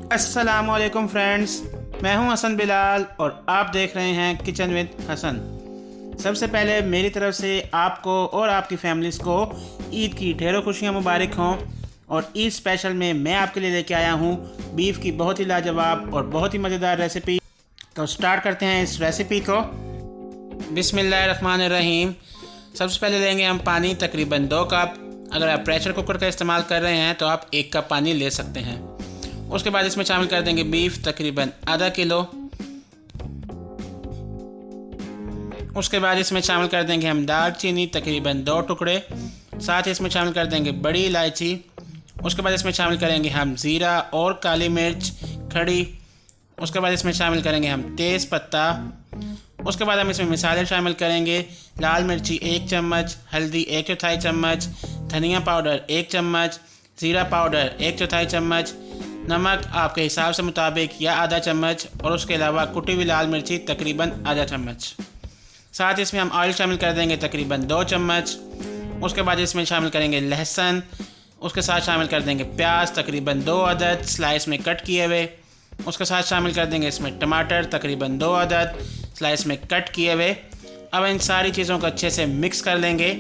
अस्सलामुअलैकुम फ्रेंड्स, मैं हूं हसन बिलाल और आप देख रहे हैं किचन विद हसन। सबसे पहले मेरी तरफ से आपको और आपकी फैमिलीज़ को ईद की ढेरों खुशियां मुबारक हों। और ईद स्पेशल में मैं आपके लिए लेके आया हूं बीफ की बहुत ही लाजवाब और बहुत ही मज़ेदार रेसिपी। तो स्टार्ट करते हैं इस रेसिपी को। बिस्मिल्लाहिर्रहमानिर्रहीम। सबसे पहले लेंगे हम पानी, तकरीबन 2 कप। अगर आप प्रेशर कुकर का इस्तेमाल कर रहे हैं तो आप 1 कप पानी ले सकते हैं। उसके बाद इसमें शामिल कर देंगे बीफ, तकरीबन आधा किलो। उसके बाद इसमें शामिल कर देंगे हम दालचीनी, तकरीबन 2 टुकड़े। साथ ही इसमें शामिल कर देंगे बड़ी इलायची। उसके बाद इसमें शामिल करेंगे हम ज़ीरा और काली मिर्च खड़ी। उसके बाद इसमें शामिल करेंगे हम तेज़ पत्ता। उसके बाद हम इसमें मसाले शामिल करेंगे, लाल मिर्ची 1 चम्मच, हल्दी 1/4 चम्मच, धनिया पाउडर 1 चम्मच, ज़ीरा पाउडर 1/4 चम्मच, नमक आपके हिसाब से मुताबिक या आधा चम्मच, और उसके अलावा कुटी हुई लाल मिर्ची तकरीबन आधा चम्मच। साथ इसमें हम ऑयल शामिल कर देंगे तकरीबन 2 चम्मच। उसके बाद इसमें शामिल करेंगे लहसुन। उसके साथ शामिल कर देंगे प्याज, तकरीबन 2 अदद स्लाइस में कट किए हुए। उसके साथ शामिल कर देंगे इसमें टमाटर, तकरीबन 2 अदद स्लाइस में कट किए हुए। अब इन सारी चीज़ों को अच्छे से मिक्स कर लेंगे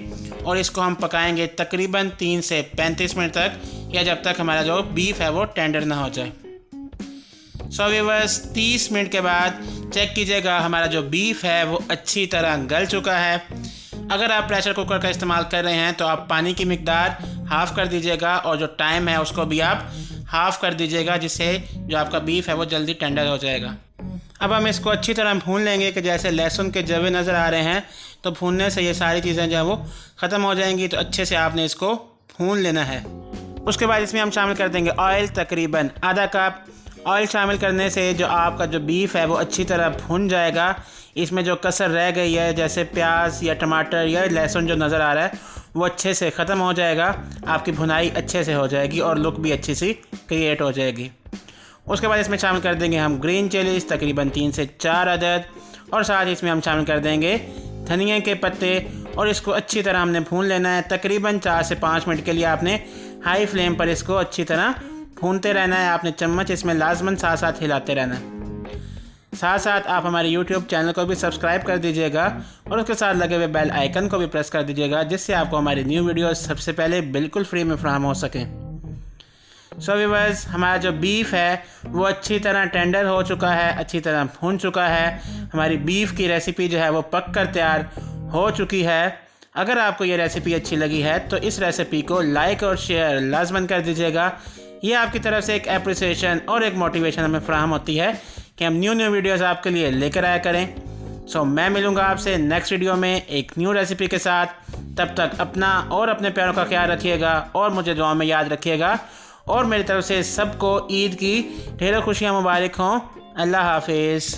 और इसको हम पकाएंगे तकरीबन 3 से 35 मिनट तक, या जब तक हमारा जो बीफ है वो टेंडर ना हो जाए। सो व्यूअर्स, 30 मिनट के बाद चेक कीजिएगा हमारा जो बीफ है वो अच्छी तरह गल चुका है। अगर आप प्रेशर कुकर का इस्तेमाल कर रहे हैं तो आप पानी की मिकदार हाफ़ कर दीजिएगा और जो टाइम है उसको भी आप हाफ़ कर दीजिएगा, जिससे जो आपका बीफ है वो जल्दी टेंडर हो जाएगा। अब हम इसको अच्छी तरह भून लेंगे कि जैसे लहसुन के जवे नज़र आ रहे हैं, तो भूनने से ये सारी चीज़ें जो है वो ख़त्म हो जाएंगी। तो अच्छे से आपने इसको भून लेना है। उसके बाद इसमें हम शामिल कर देंगे ऑयल, तकरीबन आधा कप। ऑयल शामिल करने से जो आपका जो बीफ है वो अच्छी तरह भुन जाएगा। इसमें जो कसर रह गई है, जैसे प्याज या टमाटर या लहसुन जो नज़र आ रहा है, वो अच्छे से ख़त्म हो जाएगा। आपकी भुनाई अच्छे से हो जाएगी और लुक भी अच्छी सी क्रिएट हो जाएगी। उसके बाद इसमें शामिल कर देंगे हम ग्रीन चिलीज़, तकरीबन 3 से 4 अदद, और साथ ही इसमें हम शामिल कर देंगे धनिया के पत्ते, और इसको अच्छी तरह हमने भून लेना है। तकरीबन 4 से 5 मिनट के लिए आपने हाई फ्लेम पर इसको अच्छी तरह भूनते रहना है। आपने चम्मच इसमें लाजमन साथ साथ हिलाते रहना है। साथ साथ आप हमारे YouTube चैनल को भी सब्सक्राइब कर दीजिएगा और उसके साथ लगे हुए बेल आइकन को भी प्रेस कर दीजिएगा, जिससे आपको हमारी न्यू वीडियोस सबसे पहले बिल्कुल फ्री में फराहम हो सकें। सो व्यूअर्स, हमारा जो बीफ है वो अच्छी तरह टेंडर हो चुका है, अच्छी तरह भून चुका है। हमारी बीफ की रेसिपी जो है वो पक कर तैयार हो चुकी है। अगर आपको ये रेसिपी अच्छी लगी है तो इस रेसिपी को लाइक और शेयर लाजमन कर दीजिएगा। ये आपकी तरफ से एक एप्रिसिएशन और एक मोटिवेशन हमें फराहम होती है कि हम न्यू वीडियोस आपके लिए लेकर आया करें। सो मैं मिलूँगा आपसे नेक्स्ट वीडियो में एक न्यू रेसिपी के साथ। तब तक अपना और अपने प्यारों का ख्याल रखिएगा और मुझे दुआ में याद रखिएगा। और मेरी तरफ से सबको ईद की ढेरों खुशियाँ मुबारक हों। अल्लाह हाफिज़।